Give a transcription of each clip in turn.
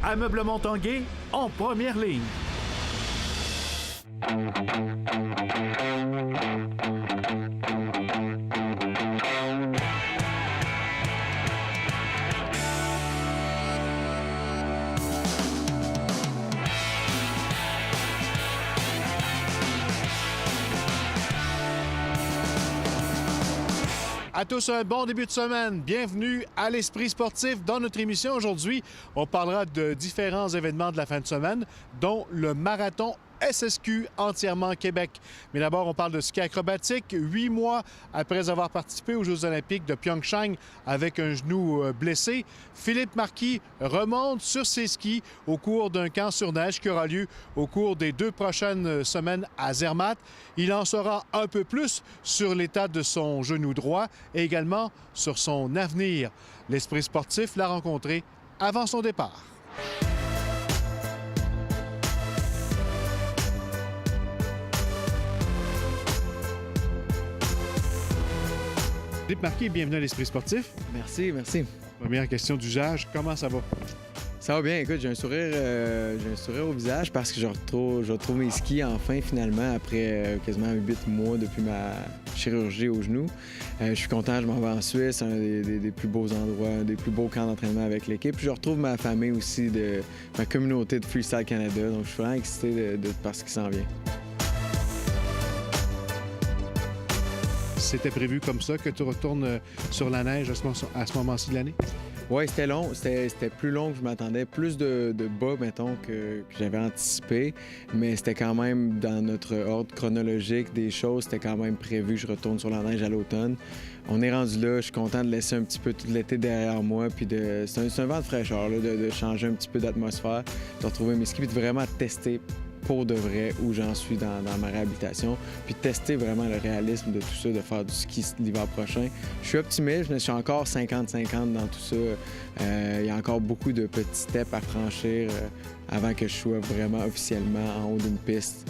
Ameublement Tanguay en première ligne. À tous, un bon début de semaine. Bienvenue à l'Esprit sportif. Dans notre émission aujourd'hui, on parlera de différents événements de la fin de semaine, dont le marathon SSQ entièrement Québec. Mais d'abord, on parle de ski acrobatique. 8 mois après avoir participé aux Jeux olympiques de Pyeongchang avec un genou blessé, Philippe Marquis remonte sur ses skis au cours d'un camp sur neige qui aura lieu au cours des 2 prochaines semaines à Zermatt. Il en saura un peu plus sur l'état de son genou droit et également sur son avenir. L'Esprit sportif l'a rencontré avant son départ. Philippe Marquis, bienvenue à l'Esprit sportif. Merci, merci. Première question d'usage, comment ça va? Ça va bien, écoute, j'ai un sourire au visage parce que je retrouve mes skis enfin, finalement, après quasiment 8 mois depuis ma chirurgie au genou. Je suis content, je m'en vais en Suisse, un des plus beaux endroits, des plus beaux camps d'entraînement avec l'équipe. Puis je retrouve ma famille aussi, ma communauté de Freestyle Canada, donc je suis vraiment excité par ce qui s'en vient. C'était prévu comme ça, que tu retournes sur la neige à ce moment-ci de l'année? Oui, c'était long. C'était plus long que je m'attendais. Plus de bas, mettons, que j'avais anticipé. Mais c'était quand même dans notre ordre chronologique des choses. C'était quand même prévu que je retourne sur la neige à l'automne. On est rendu là. Je suis content de laisser un petit peu tout l'été derrière moi. Puis c'est un vent de fraîcheur, là, de changer un petit peu d'atmosphère, de retrouver mes skis, puis de vraiment tester pour de vrai où j'en suis dans ma réhabilitation, puis tester vraiment le réalisme de tout ça, de faire du ski l'hiver prochain. Je suis optimiste, je suis encore 50-50 dans tout ça. Il y a encore beaucoup de petits steps à franchir avant que je sois vraiment officiellement en haut d'une piste,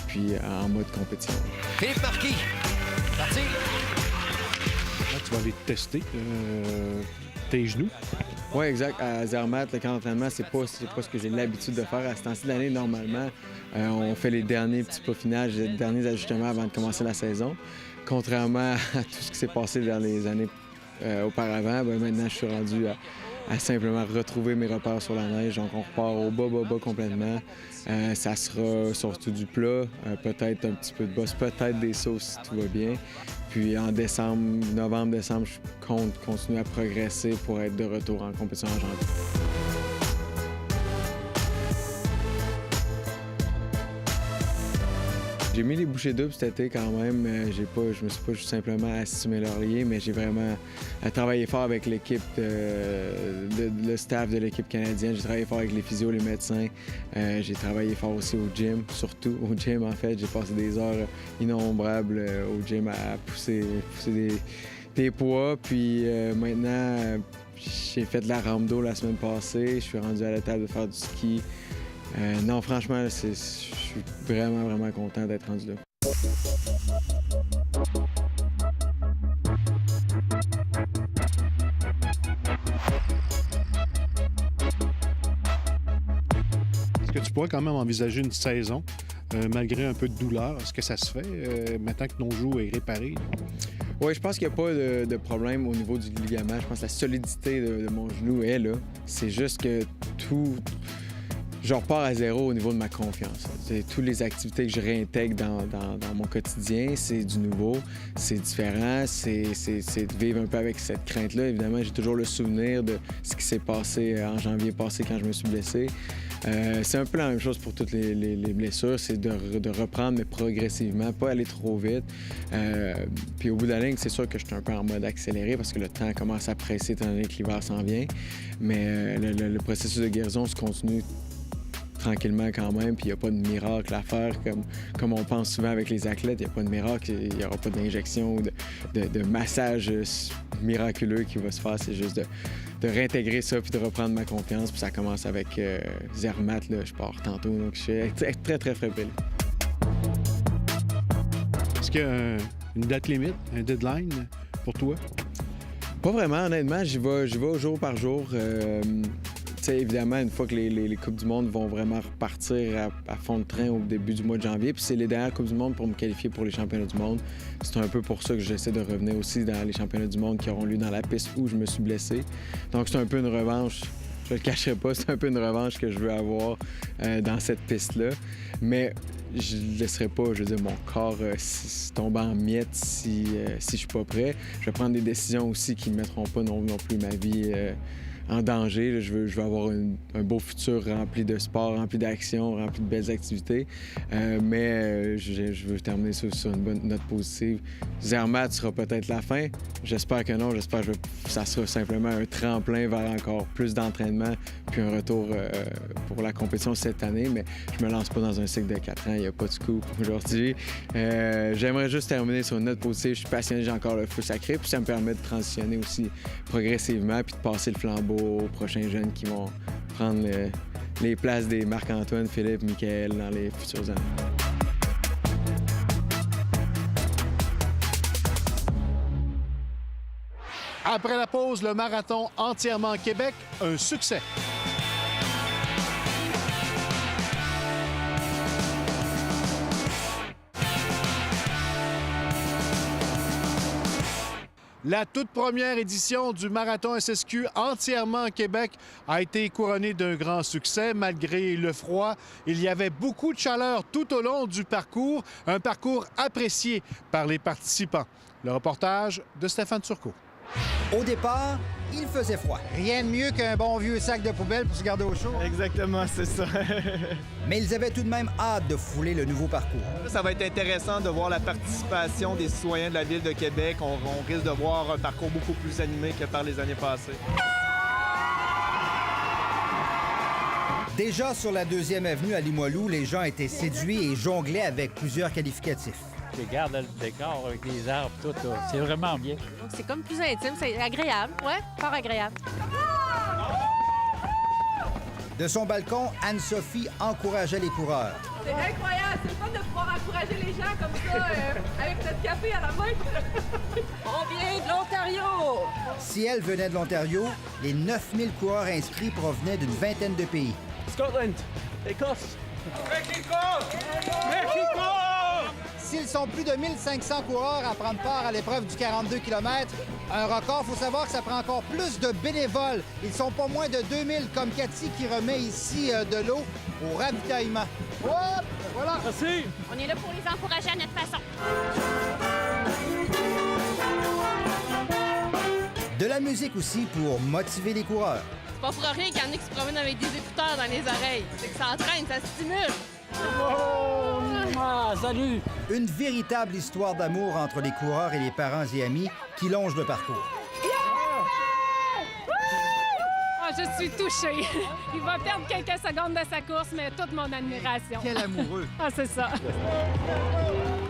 puis en mode compétition. Philippe Marquis, parti! Là, tu vas aller tester tes genoux. Oui, exact. À Zermatt, le camp d'entraînement, c'est pas ce que j'ai l'habitude de faire. À ce temps-ci de l'année, normalement, on fait les derniers petits peaufinages, les derniers ajustements avant de commencer la saison. Contrairement à tout ce qui s'est passé dans les années auparavant, maintenant, je suis rendu à simplement retrouver mes repères sur la neige. Donc, on repart au bas complètement. Ça sera surtout du plat, peut-être un petit peu de bosse, peut-être des sauts si tout va bien. Puis en novembre-décembre, je compte continuer à progresser pour être de retour en compétition en janvier. J'ai mis les bouchées doubles cet été quand même. Je me suis pas juste simplement assis sur mes lauriers, mais j'ai vraiment travaillé fort avec l'équipe, le staff de l'équipe canadienne. J'ai travaillé fort avec les physios, les médecins. J'ai travaillé fort aussi au gym, surtout au gym en fait. J'ai passé des heures innombrables au gym à pousser des poids. Puis maintenant, j'ai fait de la rampe d'eau la semaine passée. Je suis rendu à la table de faire du ski. Non, franchement, je suis vraiment content d'être rendu là. Est-ce que tu pourrais quand même envisager une saison, malgré un peu de douleur? Est-ce que ça se fait, maintenant que ton genou est réparé? Oui, je pense qu'il n'y a pas de problème au niveau du ligament. Je pense que la solidité de mon genou est là. C'est juste que je repars à zéro au niveau de ma confiance. Toutes les activités que je réintègre dans mon quotidien, c'est du nouveau, c'est différent, c'est de vivre un peu avec cette crainte-là. Évidemment, j'ai toujours le souvenir de ce qui s'est passé en janvier passé quand je me suis blessé. C'est un peu la même chose pour toutes les blessures, c'est de reprendre, mais progressivement, pas aller trop vite. Puis au bout de la ligne, c'est sûr que je suis un peu en mode accéléré parce que le temps commence à presser étant donné que l'hiver s'en vient. Mais le processus de guérison se continue tranquillement quand même, puis il n'y a pas de miracle à faire comme on pense souvent avec les athlètes. Il n'y a pas de miracle, il n'y aura pas d'injection ou de massage miraculeux qui va se faire. C'est juste de réintégrer ça puis de reprendre ma confiance. Puis ça commence avec Zermatt, là, je pars tantôt, donc je suis très fébrile. Est-ce qu'il y a une date limite, un deadline pour toi? Pas vraiment, honnêtement. J'y vais au jour par jour. sais, évidemment, une fois que les Coupes du monde vont vraiment repartir à fond de train au début du mois de janvier, puis c'est les dernières Coupes du monde pour me qualifier pour les championnats du monde. C'est un peu pour ça que j'essaie de revenir aussi dans les championnats du monde qui auront lieu dans la piste où je me suis blessé. Donc, c'est un peu une revanche. Je le cacherai pas, c'est un peu une revanche que je veux avoir dans cette piste-là. Mais je ne laisserai pas, je veux dire, mon corps tomber en miettes si je suis pas prêt. Je vais prendre des décisions aussi qui ne mettront pas non plus ma vie en danger. Là, je veux avoir un beau futur rempli de sport, rempli d'action, rempli de belles activités. Mais je veux terminer sur une bonne note positive. Zermatt sera peut-être la fin. J'espère que non. J'espère que ça sera simplement un tremplin vers encore plus d'entraînement puis un retour pour la compétition cette année. Mais je me lance pas dans un cycle de 4 ans. Il n'y a pas de scoop aujourd'hui. J'aimerais juste terminer sur une note positive. Je suis passionné, j'ai encore le feu sacré. Puis ça me permet de transitionner aussi progressivement puis de passer le flambeau aux prochains jeunes qui vont prendre les places des Marc-Antoine, Philippe, Michael dans les futures années. Après la pause, le marathon entièrement Québec, un succès. La toute première édition du Marathon SSQ entièrement Québec a été couronnée d'un grand succès malgré le froid. Il y avait beaucoup de chaleur tout au long du parcours, un parcours apprécié par les participants. Le reportage de Stéphane Turcot. Au départ, il faisait froid. Rien de mieux qu'un bon vieux sac de poubelle pour se garder au chaud. Exactement, c'est ça. Mais ils avaient tout de même hâte de fouler le nouveau parcours. Ça va être intéressant de voir la participation des citoyens de la Ville de Québec. On risque de voir un parcours beaucoup plus animé que par les années passées. Déjà sur la 2e avenue à Limoilou, les gens étaient séduits et jonglaient avec plusieurs qualificatifs. Regarde là, le décor avec les arbres, tout, là. C'est vraiment bien. Donc c'est comme plus intime, c'est agréable, ouais, fort agréable. De son balcon, Anne-Sophie encourageait les coureurs. C'est incroyable, c'est le fun de pouvoir encourager les gens comme ça, avec notre café à la main. On vient de l'Ontario! Si elle venait de l'Ontario, les 9000 coureurs inscrits provenaient d'une vingtaine de pays. Scotland, Écosse, Mexico! Mexico! S'ils sont plus de 1500 coureurs à prendre part à l'épreuve du 42 km, un record, il faut savoir que ça prend encore plus de bénévoles. Ils sont pas moins de 2000 comme Cathy qui remet ici de l'eau au ravitaillement. Hop! Voilà! Merci! On est là pour les encourager à notre façon. De la musique aussi pour motiver les coureurs. C'est pas pour rien qu'il y en a qui se promènent avec des écouteurs dans les oreilles. C'est que ça entraîne, ça stimule. Ah, salut! Une véritable histoire d'amour entre les coureurs et les parents et amis qui longe le parcours. Ah, je suis touchée. Il va perdre quelques secondes de sa course, mais toute mon admiration. Quel amoureux! Ah, c'est ça.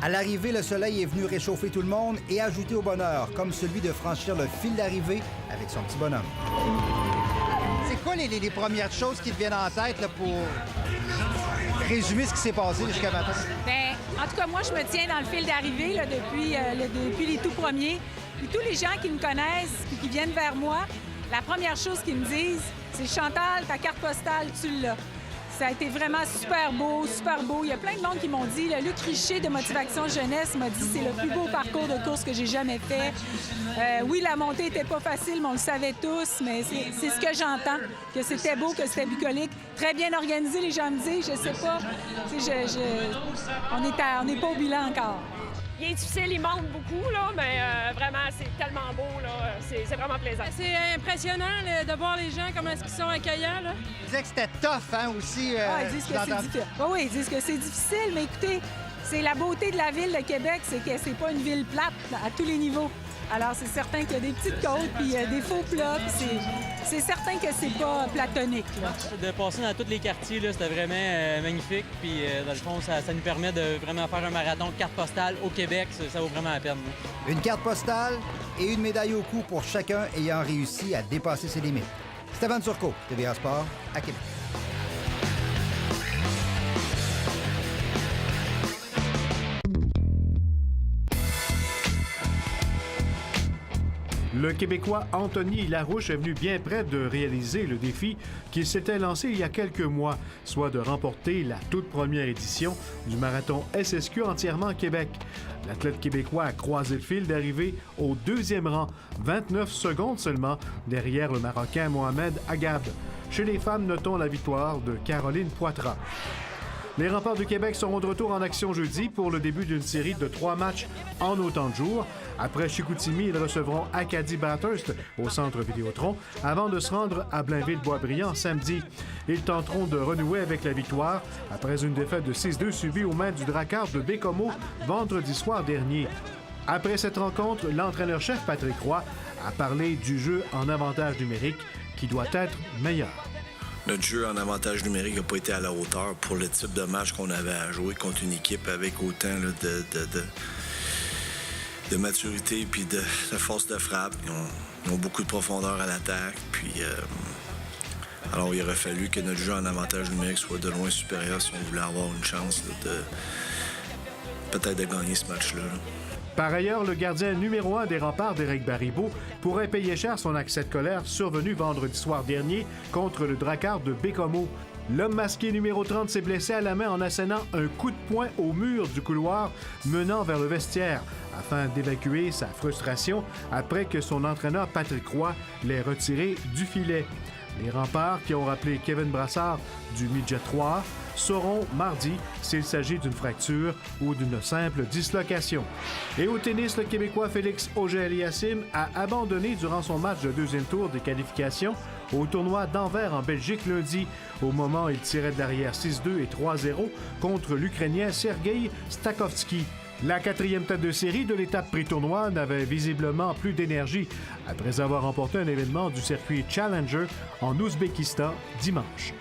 À l'arrivée, le soleil est venu réchauffer tout le monde et ajouter au bonheur, comme celui de franchir le fil d'arrivée avec son petit bonhomme. C'est quoi les premières choses qui te viennent en tête là, pour résumer ce qui s'est passé jusqu'à maintenant? Bien, en tout cas, moi, je me tiens dans le fil d'arrivée là, depuis les tout premiers. Puis tous les gens qui me connaissent et qui viennent vers moi, la première chose qu'ils me disent, c'est « Chantal, ta carte postale, tu l'as ». Ça a été vraiment super beau, super beau. Il y a plein de monde qui m'ont dit, le Luc Richer de Motivation Jeunesse m'a dit c'est le plus beau parcours de course que j'ai jamais fait. Oui, la montée était pas facile, mais on le savait tous, mais c'est ce que j'entends, que c'était beau, que c'était bucolique. Très bien organisé, les gens me disent, je sais pas. On n'est pas au bilan encore. Il est difficile, il manque beaucoup, là, mais vraiment, c'est tellement beau, là. C'est vraiment plaisant. C'est impressionnant là, de voir les gens, comment est-ce qu'ils sont accueillants, là. Tu disais que c'était tough, hein, aussi. Ils disent que c'est difficile. Oui, ils disent que c'est difficile, mais écoutez, c'est la beauté de la ville de Québec, c'est que c'est pas une ville plate à tous les niveaux. Alors, c'est certain qu'il y a des petites côtes, puis des faux plats, puis c'est certain que c'est pas platonique, là. De passer dans tous les quartiers, là, c'était vraiment magnifique. Puis, dans le fond, ça nous permet de vraiment faire un marathon de carte postale au Québec. Ça vaut vraiment la peine. Une carte postale et une médaille au cou pour chacun ayant réussi à dépasser ses limites. Stéphane Turcot, TVA Sport, à Québec. Le Québécois Anthony Larouche est venu bien près de réaliser le défi qu'il s'était lancé il y a quelques mois, soit de remporter la toute première édition du marathon SSQ entièrement Québec. L'athlète québécois a croisé le fil d'arrivée au 2e rang, 29 secondes seulement derrière le Marocain Mohamed Agab. Chez les femmes, notons la victoire de Caroline Poitras. Les Remparts du Québec seront de retour en action jeudi pour le début d'une série de 3 matchs en autant de jours. Après Chicoutimi, ils recevront Acadie-Bathurst au centre Vidéotron avant de se rendre à Blainville-Boisbriand samedi. Ils tenteront de renouer avec la victoire après une défaite de 6-2 subie aux mains du Drakkar de Bécomo vendredi soir dernier. Après cette rencontre, l'entraîneur-chef Patrick Roy a parlé du jeu en avantage numérique qui doit être meilleur. Notre jeu en avantage numérique n'a pas été à la hauteur pour le type de match qu'on avait à jouer contre une équipe avec autant là, de maturité et de force de frappe. Ils ont beaucoup de profondeur à l'attaque. Alors, il aurait fallu que notre jeu en avantage numérique soit de loin supérieur si on voulait avoir une chance là, peut-être de gagner ce match-là. Par ailleurs, le gardien numéro 1 des Remparts, Éric Baribeault, pourrait payer cher son accès de colère survenu vendredi soir dernier contre le Drakkar de Bécomo. L'homme masqué numéro 30 s'est blessé à la main en assénant un coup de poing au mur du couloir menant vers le vestiaire afin d'évacuer sa frustration après que son entraîneur Patrick Roy l'ait retiré du filet. Les Remparts, qui ont rappelé Kevin Brassard du Midget 3, sauront mardi s'il s'agit d'une fracture ou d'une simple dislocation. Et au tennis, le Québécois Félix Auger-Aliassime a abandonné durant son match de 2e tour des qualifications au tournoi d'Anvers en Belgique lundi, au moment où il tirait de l'arrière 6-2 et 3-0 contre l'Ukrainien Sergei Stakhovski. La 4e tête de série de l'étape pré-tournoi n'avait visiblement plus d'énergie après avoir remporté un événement du circuit Challenger en Ouzbékistan dimanche.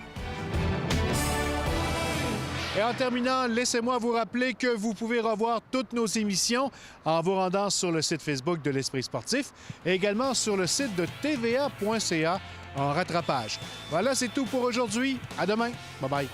Et en terminant, laissez-moi vous rappeler que vous pouvez revoir toutes nos émissions en vous rendant sur le site Facebook de l'Esprit sportif et également sur le site de tva.ca en rattrapage. Voilà, c'est tout pour aujourd'hui. À demain. Bye-bye.